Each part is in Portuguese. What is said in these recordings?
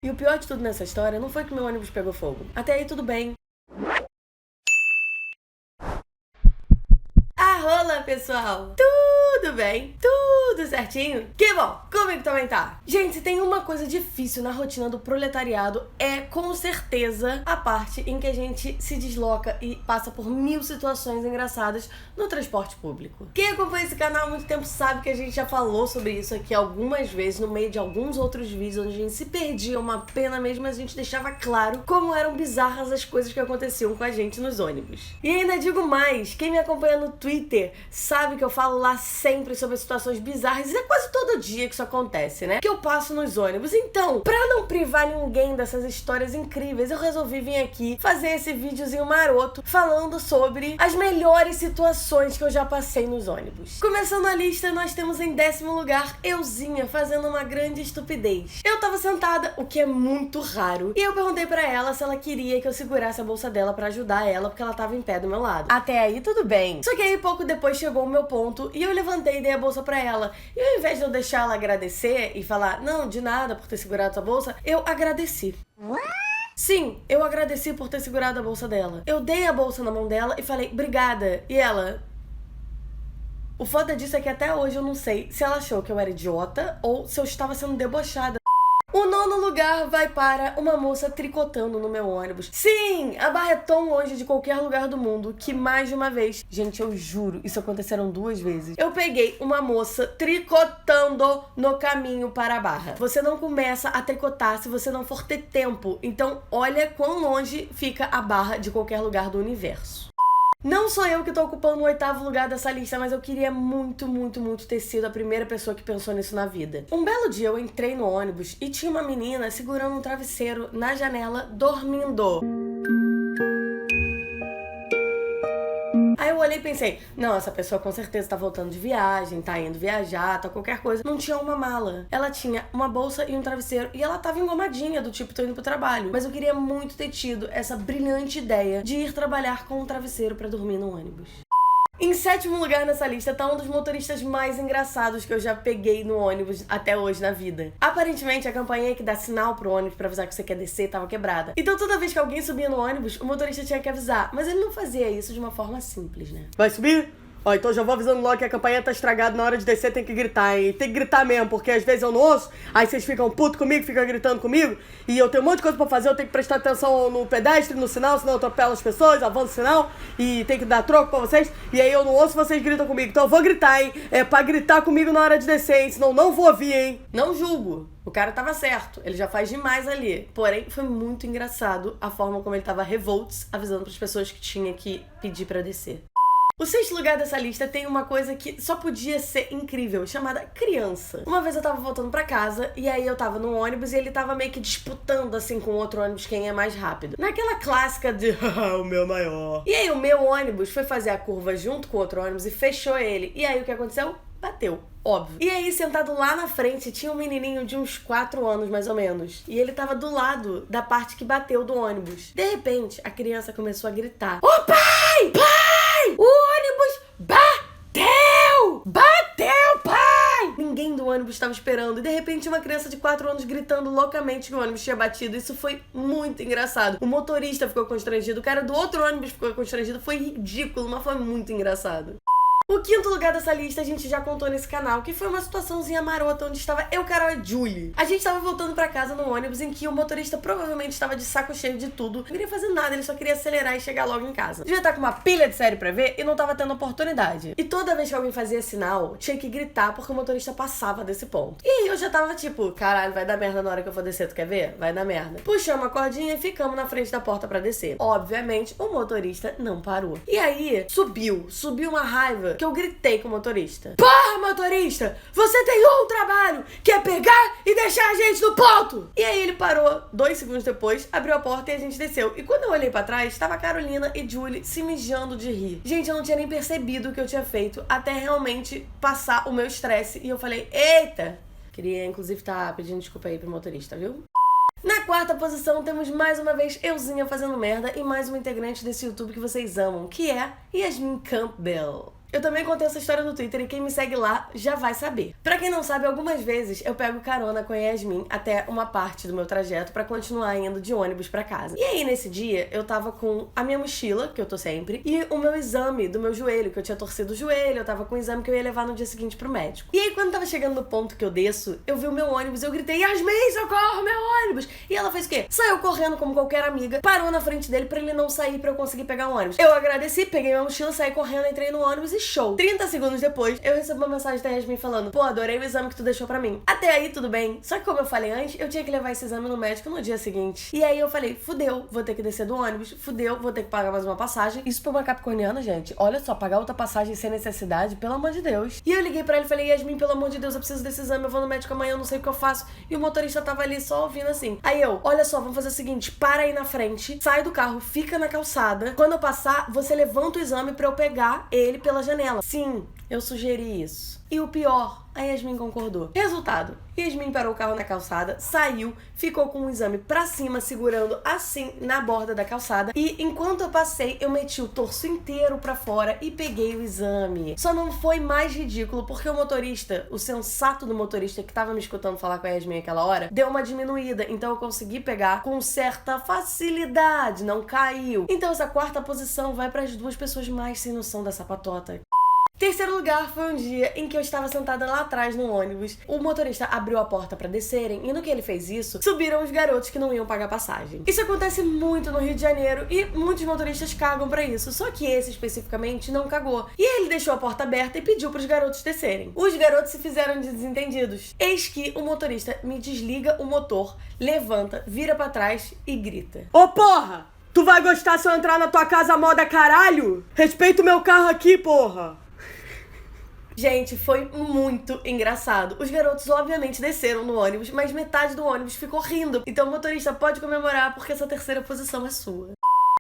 E o pior de tudo nessa história não foi que meu ônibus pegou fogo. Até aí tudo bem. Olá, pessoal! Tudo bem? Tudo certinho? Que bom! Comigo também tá! Gente, se tem uma coisa difícil na rotina do proletariado, é com certeza a parte em que a gente se desloca e passa por mil situações engraçadas no transporte público. Quem acompanha esse canal há muito tempo sabe que a gente já falou sobre isso aqui algumas vezes, no meio de alguns outros vídeos onde a gente se perdia, uma pena mesmo, mas a gente deixava claro como eram bizarras as coisas que aconteciam com a gente nos ônibus. E ainda digo mais, quem me acompanha no Twitter sabe que eu falo lá sempre sobre situações bizarras, e é quase todo dia que isso acontece, né? Que eu passo nos ônibus. Então, pra não privar ninguém dessas histórias incríveis, eu resolvi vir aqui fazer esse videozinho maroto falando sobre as melhores situações que eu já passei nos ônibus. Começando a lista, nós temos em 10º lugar Euzinha fazendo uma grande estupidez. Eu tava sentada, o que é muito raro, e eu perguntei pra ela se ela queria que eu segurasse a bolsa dela pra ajudar ela, porque ela tava em pé do meu lado. Até aí tudo bem. Só que aí pouco depois chegou o meu ponto e eu levantei e dei a bolsa pra ela. E ao invés de eu deixar ela agradecer e falar, não, de nada por ter segurado sua bolsa, eu agradeci. Sim, eu agradeci por ter segurado a bolsa dela. Eu dei a bolsa na mão dela e falei, obrigada. E ela... O foda disso é que até hoje eu não sei se ela achou que eu era idiota ou se eu estava sendo debochada. O 9º lugar vai para uma moça tricotando no meu ônibus. Sim, a barra é tão longe de qualquer lugar do mundo que mais de uma vez, gente, eu juro, isso aconteceram 2 vezes. Eu peguei uma moça tricotando no caminho para a barra. Você não começa a tricotar se você não for ter tempo. Então, olha quão longe fica a barra de qualquer lugar do universo. Não sou eu que tô ocupando o 8º lugar dessa lista, mas eu queria muito ter sido a primeira pessoa que pensou nisso na vida. Um belo dia eu entrei no ônibus e tinha uma menina segurando um travesseiro na janela, dormindo. Aí eu olhei e pensei, não, essa pessoa com certeza tá voltando de viagem, tá indo viajar, tá qualquer coisa. Não tinha uma mala. Ela tinha uma bolsa e um travesseiro e ela tava engomadinha, do tipo, tô indo pro trabalho. Mas eu queria muito ter tido essa brilhante ideia de ir trabalhar com um travesseiro pra dormir no ônibus. Em 7º lugar nessa lista tá um dos motoristas mais engraçados que eu já peguei no ônibus até hoje na vida. Aparentemente, a campainha que dá sinal pro ônibus pra avisar que você quer descer tava quebrada. Então toda vez que alguém subia no ônibus, o motorista tinha que avisar. Mas ele não fazia isso de uma forma simples, né? Vai subir? Ó, então já vou avisando logo que a campainha tá estragada, na hora de descer tem que gritar, hein? Tem que gritar mesmo, porque às vezes eu não ouço, aí vocês ficam putos comigo, ficam gritando comigo, e eu tenho um monte de coisa pra fazer, eu tenho que prestar atenção no pedestre, no sinal, senão eu atropelo as pessoas, avanço o sinal, e tem que dar troco pra vocês, e aí eu não ouço, vocês gritam comigo. Então eu vou gritar, hein? É pra gritar comigo na hora de descer, hein? Senão não vou ouvir, hein? Não julgo. O cara tava certo, ele já faz demais ali. Porém, foi muito engraçado a forma como ele tava revolts, avisando pras pessoas que tinha que pedir pra descer. O 6º lugar dessa lista tem uma coisa que só podia ser incrível, chamada criança. Uma vez eu tava voltando pra casa, e aí eu tava no ônibus e ele tava meio que disputando assim com o outro ônibus quem é mais rápido. Naquela clássica de, o meu maior. E aí o meu ônibus foi fazer a curva junto com o outro ônibus e fechou ele. E aí o que aconteceu? Bateu, óbvio. E aí, sentado lá na frente, tinha um menininho de uns 4 anos, mais ou menos. E ele tava do lado da parte que bateu do ônibus. De repente, a criança começou a gritar. Ô pai! Pai! O ônibus bateu! Bateu, pai! Ninguém do ônibus estava esperando. E de repente, uma criança de 4 anos gritando loucamente que o ônibus tinha batido. Isso foi muito engraçado. O motorista ficou constrangido. O cara do outro ônibus ficou constrangido. Foi ridículo, mas foi muito engraçado. O 5º lugar dessa lista a gente já contou nesse canal, que foi uma situaçãozinha marota onde estava eu, Carol e Julie. A gente estava voltando pra casa no ônibus em que o motorista provavelmente estava de saco cheio de tudo. Não queria fazer nada, ele só queria acelerar e chegar logo em casa. Devia estar com uma pilha de série pra ver e não tava tendo oportunidade. E toda vez que alguém fazia sinal, tinha que gritar porque o motorista passava desse ponto. E aí eu já tava tipo, caralho, vai dar merda na hora que eu for descer, tu quer ver? Vai dar merda. Puxamos a cordinha e ficamos na frente da porta pra descer. Obviamente, o motorista não parou. E aí, subiu uma raiva que eu gritei com o motorista. Porra, motorista! Você tem um trabalho, que é pegar e deixar a gente no ponto! E aí ele parou, 2 segundos depois, abriu a porta e a gente desceu. E quando eu olhei pra trás, estava a Carolina e Julie se mijando de rir. Gente, eu não tinha nem percebido o que eu tinha feito, até realmente passar o meu estresse. E eu falei, eita! Queria, inclusive, estar pedindo desculpa aí pro motorista, viu? Na 4ª posição, temos mais uma vez Euzinha fazendo merda e mais uma integrante desse YouTube que vocês amam, que é Yasmin Campbell. Eu também contei essa história no Twitter e quem me segue lá já vai saber. Pra quem não sabe, algumas vezes eu pego carona com a Yasmin até uma parte do meu trajeto pra continuar indo de ônibus pra casa. E aí, nesse dia, eu tava com a minha mochila, que eu tô sempre, e o meu exame do meu joelho, que eu tinha torcido o joelho, eu tava com o exame que eu ia levar no dia seguinte pro médico. E aí, quando tava chegando no ponto que eu desço, eu vi o meu ônibus, eu gritei, Yasmin, socorro, meu ônibus! E ela fez o quê? Saiu correndo como qualquer amiga, parou na frente dele pra ele não sair pra eu conseguir pegar o ônibus. Eu agradeci, peguei minha mochila, saí correndo, entrei no ônibus e show. 30 segundos depois, eu recebi uma mensagem da Yasmin falando, pô, adorei o exame que tu deixou pra mim. Até aí, tudo bem. Só que como eu falei antes, eu tinha que levar esse exame no médico no dia seguinte. E aí eu falei, fudeu, vou ter que descer do ônibus, fudeu, vou ter que pagar mais uma passagem. Isso pra uma capricorniana, gente, olha só, pagar outra passagem sem necessidade, pelo amor de Deus. E eu liguei pra ele e falei, Yasmin, pelo amor de Deus, eu preciso desse exame, eu vou no médico amanhã, eu não sei o que eu faço. E o motorista tava ali só ouvindo assim. Aí eu, olha só, vamos fazer o seguinte, para aí na frente, sai do carro, fica na calçada. Quando eu passar, você levanta o exame pra eu pegar ele pela janela. Sim, eu sugeri isso. E o pior, a Yasmin concordou. Resultado, Yasmin parou o carro na calçada, saiu, ficou com o exame pra cima, segurando assim na borda da calçada. E enquanto eu passei, eu meti o torso inteiro pra fora e peguei o exame. Só não foi mais ridículo porque o motorista, o sensato do motorista que tava me escutando falar com a Yasmin naquela hora, deu uma diminuída. Então eu consegui pegar com certa facilidade, não caiu. Então essa quarta posição vai pras duas pessoas mais sem noção dessa patota. Terceiro lugar foi um dia em que eu estava sentada lá atrás no ônibus. O motorista abriu a porta pra descerem e no que ele fez isso, subiram os garotos que não iam pagar passagem. Isso acontece muito no Rio de Janeiro e muitos motoristas cagam pra isso, só que esse especificamente não cagou. E ele deixou a porta aberta e pediu pros garotos descerem. Os garotos se fizeram de desentendidos. Eis que o motorista me desliga o motor, levanta, vira pra trás e grita. Ô porra! Tu vai gostar se eu entrar na tua casa moda caralho? Respeita o meu carro aqui, porra! Gente, foi muito engraçado. Os garotos obviamente desceram no ônibus, mas metade do ônibus ficou rindo. Então o motorista pode comemorar porque essa terceira posição é sua.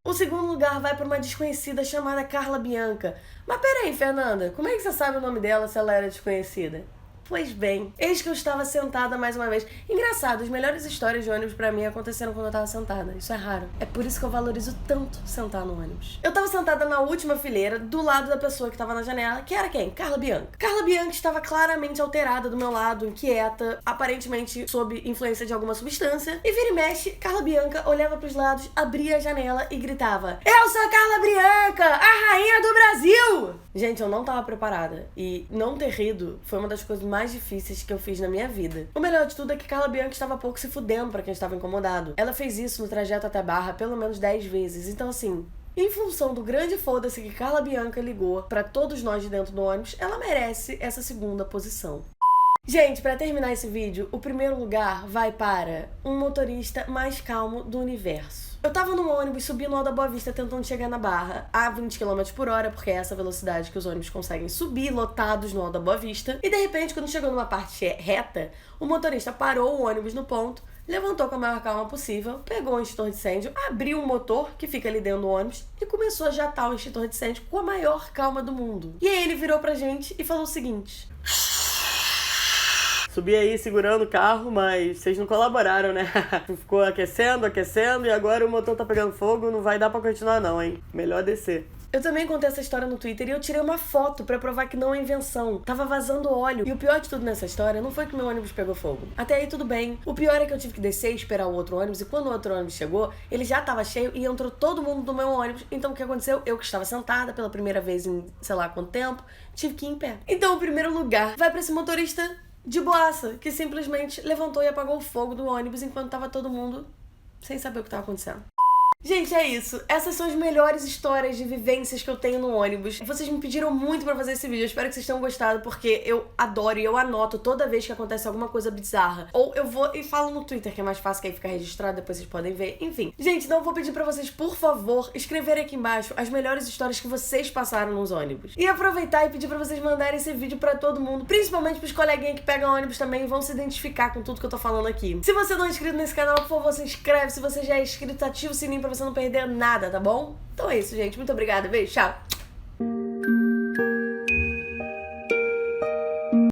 O segundo lugar vai para uma desconhecida chamada Carla Bianca. Mas peraí, Fernanda, como é que você sabe o nome dela se ela era desconhecida? Pois bem, eis que eu estava sentada mais uma vez. Engraçado, as melhores histórias de ônibus pra mim aconteceram quando eu tava sentada. Isso é raro. É por isso que eu valorizo tanto sentar no ônibus. Eu tava sentada na última fileira, do lado da pessoa que tava na janela, que era quem? Carla Bianca. Carla Bianca estava claramente alterada do meu lado, inquieta, aparentemente sob influência de alguma substância. E vira e mexe, Carla Bianca olhava pros lados, abria a janela e gritava: Eu sou Carla Bianca, a rainha do Brasil! Gente, eu não tava preparada. E não ter rido foi uma das coisas mais difíceis que eu fiz na minha vida. O melhor de tudo é que Carla Bianca estava pouco se fudendo pra quem estava incomodado. Ela fez isso no trajeto até Barra pelo menos 10 vezes. Então assim, em função do grande foda-se que Carla Bianca ligou pra todos nós de dentro do ônibus, ela merece essa segunda posição. Gente, pra terminar esse vídeo, o primeiro lugar vai para um motorista mais calmo do universo. Eu tava no ônibus, subi no Alto da Boa Vista tentando chegar na Barra a 20 km por hora, porque é essa velocidade que os ônibus conseguem subir lotados no Alto da Boa Vista. E de repente, quando chegou numa parte reta, o motorista parou o ônibus no ponto, levantou com a maior calma possível, pegou um extintor de incêndio, abriu o motor, que fica ali dentro do ônibus, e começou a jatar o extintor de incêndio com a maior calma do mundo. E aí ele virou pra gente e falou o seguinte: Subi aí segurando o carro, mas vocês não colaboraram, né? Ficou aquecendo e agora o motor tá pegando fogo, não vai dar pra continuar não, hein? Melhor descer. Eu também contei essa história no Twitter e eu tirei uma foto pra provar que não é invenção. Tava vazando óleo. E o pior de tudo nessa história não foi que meu ônibus pegou fogo. Até aí tudo bem. O pior é que eu tive que descer e esperar o outro ônibus. E quando o outro ônibus chegou, ele já tava cheio e entrou todo mundo do meu ônibus. Então o que aconteceu? Eu que estava sentada pela primeira vez em sei lá quanto tempo, tive que ir em pé. Então o primeiro lugar vai pra esse motorista de boaça, que simplesmente levantou e apagou o fogo do ônibus enquanto tava todo mundo sem saber o que tava acontecendo. Gente, é isso. Essas são as melhores histórias de vivências que eu tenho no ônibus. Vocês me pediram muito pra fazer esse vídeo. Eu espero que vocês tenham gostado, porque eu adoro e eu anoto toda vez que acontece alguma coisa bizarra. Ou eu vou e falo no Twitter, que é mais fácil, que aí fica registrado, depois vocês podem ver. Enfim. Gente, então eu vou pedir pra vocês, por favor, escreverem aqui embaixo as melhores histórias que vocês passaram nos ônibus. E aproveitar e pedir pra vocês mandarem esse vídeo pra todo mundo, principalmente pros coleguinhas que pegam ônibus também e vão se identificar com tudo que eu tô falando aqui. Se você não é inscrito nesse canal, por favor, se inscreve. Se você já é inscrito, ativa o sininho pra você não perder nada, tá bom? Então é isso, gente. Muito obrigada. Beijo, tchau.